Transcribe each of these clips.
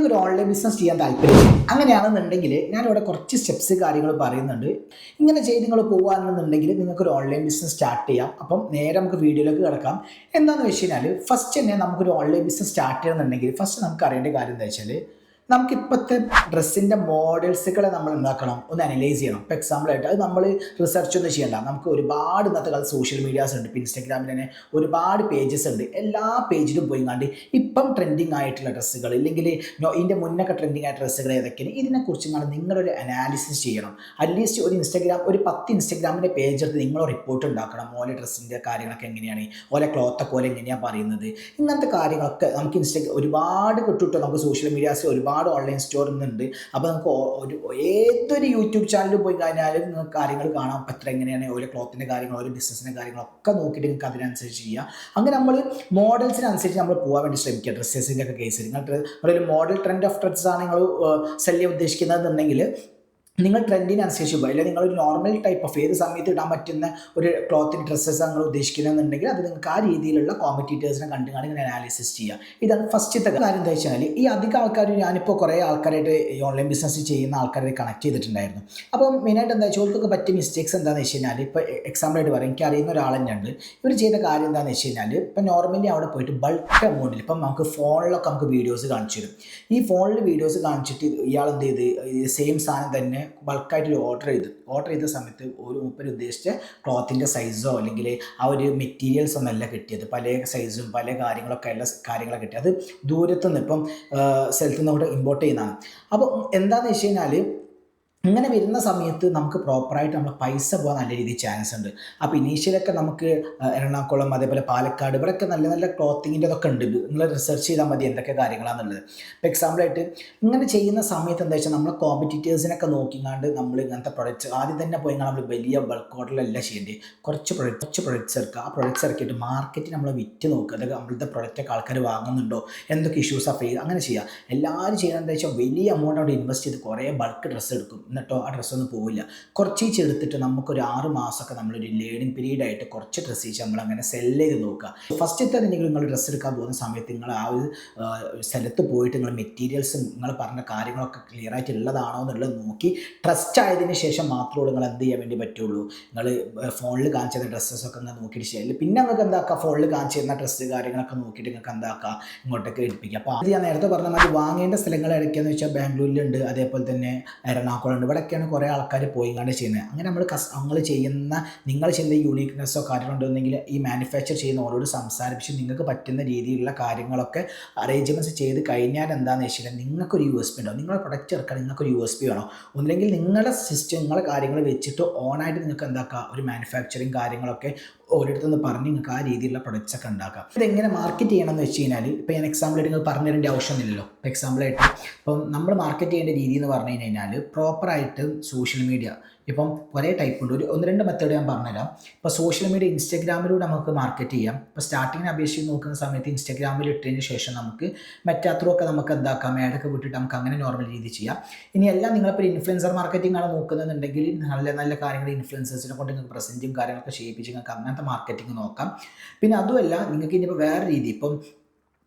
ഒരു online business ചെയ്യാൻ താല്പര്യമില്ല. അങ്ങനെയാണെന്നുണ്ടെങ്കിൽ ഞാനിവിടെ കുറച്ച് സ്റ്റെപ്സ് കാര്യങ്ങൾ പറയുന്നുണ്ട്. ഇങ്ങനെ ചെയ്ത് നിങ്ങൾ പോകുകയാണെന്നുണ്ടെങ്കിൽ നിങ്ങൾക്കൊരു ഓൺലൈൻ ബിസിനസ് സ്റ്റാർട്ട് ചെയ്യാം. അപ്പം നേരെ നമുക്ക് വീഡിയോയിലേക്ക് കിടക്കാം. എന്താണെന്ന് വെച്ച് കഴിഞ്ഞാൽ ഫസ്റ്റ് തന്നെ നമുക്കൊരു ഓൺലൈൻ ബിസിനസ് സ്റ്റാർട്ട് ചെയ്യണമെന്നുണ്ടെങ്കിൽ ഫസ്റ്റ് നമുക്ക് അറിയേണ്ട കാര്യം എന്താ വെച്ചാൽ നമുക്കിപ്പോഴത്തെ ഡ്രസ്സിൻ്റെ മോഡൽസുകളെ നമ്മൾ എന്താക്കണം, ഒന്ന് അനലൈസ് ചെയ്യണം. ഇപ്പോൾ എക്സാമ്പിളായിട്ട് അത് നമ്മൾ റിസർച്ച് ഒന്നും ചെയ്യണ്ട. നമുക്ക് ഒരുപാട് ഇന്നത്തെ കാലത്ത് സോഷ്യൽ മീഡിയാസ് ഉണ്ട്. ഇപ്പോൾ ഇൻസ്റ്റാഗ്രാമിൽ തന്നെ ഒരുപാട് പേജസ് ഉണ്ട്. എല്ലാ പേജിലും പോയി കണ്ട് ഇപ്പം ട്രെൻഡിങ് ആയിട്ടുള്ള ഡ്രസ്സുകൾ ഇല്ലെങ്കിൽ ഇതിൻ്റെ മുന്നൊക്കെ ട്രെൻഡിങ് ആയിട്ട് ഡ്രസ്സുകൾ ഏതൊക്കെയാണ് ഇതിനെക്കുറിച്ച് നിങ്ങളൊരു അനാലിസിസ് ചെയ്യണം. അറ്റ്ലീസ്റ്റ് ഒരു 10 ഇൻസ്റ്റാഗ്രാമിൻ്റെ പേജ് എടുത്ത് നിങ്ങൾ റിപ്പോർട്ട് ഉണ്ടാക്കണം. ഓലെ ഡ്രസ്സിൻ്റെ കാര്യങ്ങളൊക്കെ എങ്ങനെയാണ്, ഓലെ ക്ലോത്തൊക്കെ ഓലെ എങ്ങനെയാണ് പറയുന്നത്, ഇങ്ങനത്തെ കാര്യങ്ങളൊക്കെ നമുക്ക് ഒരുപാട് കിട്ടും. നമുക്ക് സോഷ്യൽ മീഡിയാസിൽ ഒരുപാട് ഓൺലൈൻ സ്റ്റോർ ഇന്നുണ്ട്. അപ്പോൾ നമുക്ക് ഏതൊരു യൂട്യൂബ് ചാനലിൽ പോയി കഴിഞ്ഞാലും നിങ്ങൾക്ക് കാര്യങ്ങൾ കാണാൻ പറ്റും. എങ്ങനെയാണ് ഓരോ ക്ലോത്തിൻ്റെ കാര്യങ്ങൾ, ഓരോ ബിസിനസ്സിൻ്റെ കാര്യങ്ങളൊക്കെ നോക്കിയിട്ട് നിങ്ങൾക്ക് അതിനനുസരിച്ച് ചെയ്യുക. അങ്ങനെ നമ്മൾ മോഡൽസിനനുസരിച്ച് നമ്മൾ പോകാൻ വേണ്ടി ശ്രമിക്കുക. ഡ്രസ്സസിൻ്റെ ഒക്കെ കേസിൽ നിങ്ങളൊരു മോഡൽ ട്രെൻഡ് ഓഫ് ഡ്രസ്സാണ് നിങ്ങൾ സെല് ചെയ്യാൻ ഉദ്ദേശിക്കുന്നതെന്നുണ്ടെങ്കിൽ നിങ്ങൾ ട്രെൻഡിനനുസരിച്ച് പോകുക. അല്ലെങ്കിൽ നിങ്ങളൊരു നോർമൽ ടൈപ്പ് ഓഫ് ഏത് സമയത്ത് ഇടാൻ പറ്റുന്ന ഒരു ക്ലോത്തിൻ്റെ ഡ്രസ്സസ് നിങ്ങൾ ഉദ്ദേശിക്കുന്നതെന്നുണ്ടെങ്കിൽ അത് നിങ്ങൾക്ക് ആ രീതിയിലുള്ള കോമ്പറ്റീറ്റേഴ്സിനെ കണ്ടുകൊണ്ട് ഇങ്ങനെ അനാലിസിസ് ചെയ്യുക. ഇതാണ് ഫസ്റ്റത്തെ കാര്യം. എന്താ വെച്ചാൽ ഈ അധികം ആൾക്കാർ, ഞാനിപ്പോൾ കുറേ ആൾക്കാരായിട്ട് ഈ ഓൺലൈൻ ബിസിനസ് ചെയ്യുന്ന ആൾക്കാരെ കണക്ട് ചെയ്തിട്ടുണ്ടായിരുന്നു. അപ്പോൾ മെയിനായിട്ട് എന്താ വെച്ചാൽ ഓർക്കൊക്കെ പറ്റിയ മിസ്റ്റേക്സ് എന്താണെന്ന് വെച്ച് കഴിഞ്ഞാൽ, ഇപ്പോൾ എക്സാമ്പിളായിട്ട് പറയാം, എനിക്ക് അറിയുന്ന ഒരാൾ തന്നെയുണ്ട്. ഇവർ ചെയ്ത കാര്യം എന്താണെന്ന് വെച്ച് കഴിഞ്ഞാൽ, ഇപ്പോൾ നോർമലി അവിടെ പോയിട്ട് ബൾക്ക് എമൗണ്ടിൽ ഇപ്പം നമുക്ക് ഫോണിലൊക്കെ നമുക്ക് വീഡിയോസ് കാണിച്ചു തരും. ഈ ഫോണിൽ വീഡിയോസ് കാണിച്ചിട്ട് ഇയാൾ എന്ത് ചെയ്ത് സെയിം സാധനം തന്നെ ബൾക്കായിട്ട് ഓർഡർ ചെയ്ത സമയത്ത് ഒരു മൂപ്പര് ഉദ്ദേശിച്ച ക്ലോത്തിൻ്റെ സൈസോ അല്ലെങ്കിൽ ആ ഒരു മെറ്റീരിയൽസ് ഒന്നല്ല കിട്ടിയത്. പല സൈസും പല കാര്യങ്ങളൊക്കെ കാര്യങ്ങളൊക്കെ കിട്ടിയത്. അത് ദൂരത്തുനിന്ന് ഇപ്പം സ്ഥലത്തു നിന്ന് അങ്ങോട്ട് ഇമ്പോർട്ട് ചെയ്യുന്നതാണ്. അപ്പോൾ എന്താണെന്ന് വെച്ച് കഴിഞ്ഞാൽ ഇങ്ങനെ വരുന്ന സമയത്ത് നമുക്ക് പ്രോപ്പറായിട്ട് നമ്മൾ പൈസ പോകാൻ നല്ല രീതിയിൽ ചാൻസ് ഉണ്ട്. അപ്പോൾ ഇനീഷ്യലൊക്കെ നമുക്ക് എറണാകുളം അതേപോലെ പാലക്കാട് ഇവിടെയൊക്കെ നല്ല നല്ല ക്ലോത്തിങ്ങിൻ്റെ ഇതൊക്കെ ഉണ്ട്. നിങ്ങൾ റിസർച്ച് ചെയ്താൽ മതി എന്തൊക്കെ കാര്യങ്ങളാണെന്നുള്ളത്. ഇപ്പോൾ എക്സാമ്പിളായിട്ട് ഇങ്ങനെ ചെയ്യുന്ന സമയത്ത് എന്താ വെച്ചാൽ നമ്മളെ കോമ്പറ്റീറ്റേഴ്സിനൊക്കെ നോക്കിക്കാണ്ട് നമ്മൾ ഇങ്ങനത്തെ പ്രൊഡക്ട്സ് ആദ്യം തന്നെ പോയി നമ്മൾ വലിയ ബൾക്ക് ഓർഡറിലല്ല ചെയ്യേണ്ടത്. കുറച്ച് പ്രൊഡക്ട്സ് ഇറക്കുക. ആ പ്രൊഡക്ട്സ് ഇറക്കിയിട്ട് മാർക്കറ്റിൽ നമ്മൾ വിറ്റ് നോക്കുക. അതൊക്കെ നമ്മളത്തെ പ്രൊഡക്റ്റൊക്കെ ആൾക്കാർ വാങ്ങുന്നുണ്ടോ, എന്തൊക്കെ ഇഷ്യൂസാണ് ഫേസ്, അങ്ങനെ ചെയ്യുക. എല്ലാവരും ചെയ്യുന്നത് എന്താ വെച്ചാൽ വലിയ എമൗണ്ട് അവിടെ ഇൻവെസ്റ്റ് ചെയ്ത് കുറേ ബൾക്ക് ഡ്രസ്സ് എടുക്കും. എന്നിട്ടോ ആ ഡ്രസ്സൊന്നും പോവില്ല. കുറച്ച് എടുത്തിട്ട് നമുക്കൊരു 6 മാസമൊക്കെ നമ്മളൊരു ലേണിംഗ് പീരീഡായിട്ട് കുറച്ച് ഡ്രസ്സ് നമ്മളങ്ങനെ സെല്ല് ചെയ്ത് നോക്കുക. ഫസ്റ്റത്തെ നിങ്ങൾ ഡ്രസ്സ് എടുക്കാൻ പോകുന്ന സമയത്ത് നിങ്ങൾ ആ ഒരു സ്ഥലത്ത് പോയിട്ട് നിങ്ങൾ മെറ്റീരിയൽസും നിങ്ങൾ പറഞ്ഞ കാര്യങ്ങളൊക്കെ ക്ലിയർ ആയിട്ടുള്ളതാണോ എന്നുള്ളത് നോക്കി ട്രസ്റ്റ് ആയതിനു ശേഷം മാത്രമേ നിങ്ങൾ എന്ത് ചെയ്യാൻ വേണ്ടി പറ്റുള്ളൂ. നിങ്ങൾ ഫോണിൽ കാണിച്ച ഡ്രസ്സസൊക്കെ നിങ്ങൾ നോക്കിയിട്ട് ശരിയല്ല. പിന്നെ നിങ്ങൾക്ക് എന്താക്കുക, ഫോണിൽ കാണിച്ചു തരുന്ന ഡ്രസ്സ് കാര്യങ്ങളൊക്കെ നോക്കിയിട്ട് നിങ്ങൾക്ക് എന്താക്കുക ഇങ്ങോട്ടേക്ക് എടുപ്പിക്കുക. അപ്പോൾ അത് ഞാൻ നേരത്തെ പറഞ്ഞ മാതിരി വാങ്ങേണ്ട സ്ഥലങ്ങൾ ഇടയ്ക്കെന്ന് വെച്ചാൽ ബാംഗ്ലൂരിലുണ്ട്, അതേപോലെ തന്നെ എറണാകുളം, ഇവിടെയൊക്കെയാണ് കുറേ ആൾക്കാർ പോയിങ്ങാണ്ട് ചെയ്യുന്നത്. അങ്ങനെ നിങ്ങൾ ചെയ്യുന്ന യൂണീക്നെസ്സോ കാര്യങ്ങളുണ്ടെങ്കിൽ ഈ മാനുഫാക്ചർ ചെയ്യുന്ന ഓരോട് സംസാരിച്ച് നിങ്ങൾക്ക് പറ്റുന്ന രീതിയിലുള്ള കാര്യങ്ങളൊക്കെ അറേഞ്ച്മെൻറ്റ്സ് ചെയ്ത് കഴിഞ്ഞാൽ എന്താണെന്ന് വെച്ചാൽ നിങ്ങൾക്കൊരു USP ഉണ്ടാവും. നിങ്ങളുടെ പ്രൊഡക്റ്റ് ഇറക്കാൻ നിങ്ങൾക്കൊരു USP വേണം. ഒന്നില്ലെങ്കിൽ നിങ്ങളുടെ സിസ്റ്റം നിങ്ങളുടെ കാര്യങ്ങൾ വെച്ചിട്ട് ഓണായിട്ട് നിങ്ങൾക്ക് എന്താക്കുക ഒരു മാനുഫാക്ചറിങ് കാര്യങ്ങളൊക്കെ ഓരോരുത്തന്ന് പറഞ്ഞ് നിങ്ങൾക്ക് ആ രീതിയിലുള്ള പ്രൊഡക്ട്സ് ഒക്കെ ഉണ്ടാക്കാം. ഇതെങ്ങനെ മാർക്കറ്റ് ചെയ്യണമെന്ന് വെച്ച് കഴിഞ്ഞാൽ ഇപ്പോൾ ഞാൻ എക്സാമ്പിളായിട്ട് നിങ്ങൾ പറഞ്ഞു തരേണ്ട ആവശ്യമൊന്നുമില്ലല്ലോ. ഇപ്പോൾ എക്സാമ്പിളായിട്ട് ഇപ്പം നമ്മൾ മാർക്കറ്റ് ചെയ്യേണ്ട രീതി എന്ന് പറഞ്ഞു കഴിഞ്ഞാൽ പ്രോപ്പറായിട്ട് സോഷ്യൽ മീഡിയ ഇപ്പം കുറേ ടൈപ്പ് ഉണ്ട്. 1-2 മെത്തേഡ് ഞാൻ പറഞ്ഞുതരാം. ഇപ്പോൾ സോഷ്യൽ മീഡിയ ഇൻസ്റ്റാഗ്രാമിലൂടെ നമുക്ക് മാർക്കറ്റ് ചെയ്യാം. ഇപ്പോൾ സ്റ്റാർട്ടിങ്ങിന് അപേക്ഷിച്ച് നോക്കുന്ന സമയത്ത് ഇൻസ്റ്റാഗ്രാമിൽ ഇട്ടതിന് ശേഷം നമുക്ക് മറ്റാത്രയൊക്കെ നമുക്ക് എന്താക്കാം, ആഡൊക്കെ വിട്ടിട്ട് നമുക്ക് അങ്ങനെ നോർമൽ രീതി ചെയ്യാം. ഇനിയെല്ലാം നിങ്ങളിപ്പോൾ ഇൻഫ്ലുവൻസർ മാർക്കറ്റിംഗ് ആണ് നോക്കുന്നുണ്ടെങ്കിൽ നല്ല നല്ല കാര്യങ്ങൾ ഇൻഫ്ലുവൻസേഴ്സിനെ കൊണ്ട് നിങ്ങൾക്ക് പ്രസൻറ്റും കാര്യങ്ങളൊക്കെ ചെയ്യിപ്പിച്ച് നിങ്ങൾക്ക് അങ്ങനത്തെ മാർക്കറ്റിംഗ് നോക്കാം. പിന്നെ അതുമല്ല നിങ്ങൾക്ക് ഇനിയിപ്പോൾ വേറെ രീതി ഇപ്പം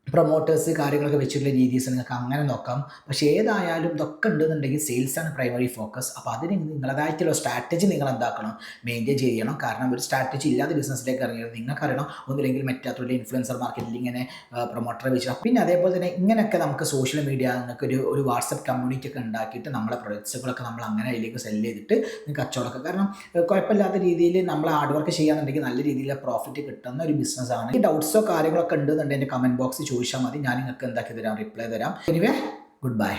പ്രൊമോട്ടേഴ്സ് കാര്യങ്ങളൊക്കെ വെച്ചിട്ടുള്ള രീതിസ് നിങ്ങൾക്ക് അങ്ങനെ നോക്കാം. പക്ഷേ ഏതായാലും ഇതൊക്കെ ഉണ്ടെന്നുണ്ടെങ്കിൽ സെയിൽസാണ് പ്രൈമറി ഫോക്കസ്. അപ്പോൾ അതിന് നിങ്ങളതായിട്ടുള്ള സ്ട്രാറ്റജി നിങ്ങൾ എന്താക്കണം, മെയിൻറ്റെയിൻ ചെയ്യണം. കാരണം ഒരു സ്ട്രാറ്റജി ഇല്ലാതെ ബിസിനസ്സിലേക്ക് ഇറങ്ങിയത് നിങ്ങൾക്കറിയണം. ഒന്നില്ലെങ്കിൽ മറ്റാത്തുള്ള ഇൻഫ്ലുവൻസർ മാർക്കറ്റിൽ ഇങ്ങനെ പ്രൊമോട്ടറെ വെച്ചിട്ട് പിന്നെ അതേപോലെ തന്നെ ഇങ്ങനെയൊക്കെ നമുക്ക് സോഷ്യൽ മീഡിയ നിങ്ങൾക്ക് ഒരു വാട്സപ്പ് കമ്മ്യൂണിറ്റി ഒക്കെ ഉണ്ടാക്കിയിട്ട് നമ്മളെ പ്രൊഡക്ട്സുകളൊക്കെ നമ്മൾ അങ്ങനെ അതിലേക്ക് സെല് ചെയ്തിട്ട് നിങ്ങൾക്ക് കച്ചവടമൊക്കെ, കാരണം കുഴപ്പമില്ലാത്ത രീതിയിൽ നമ്മൾ ഹാർഡ് വർക്ക് ചെയ്യാന്നുണ്ടെങ്കിൽ നല്ല രീതിയിൽ പ്രോഫിറ്റ് കിട്ടുന്ന ഒരു ബിസിനസ്സാണ്. ഈ ഡൗട്ട്സോ കാര്യങ്ങളൊക്കെ ഉണ്ടെന്നുണ്ടെങ്കിൽ എൻ്റെ കമൻറ്റ് ബോക്സിൽ ചോദിച്ചാൽ മതി. ഞാൻ നിങ്ങൾക്ക് എന്താക്കി തരാം, റിപ്ലൈ തരാം. Anyway, good bye.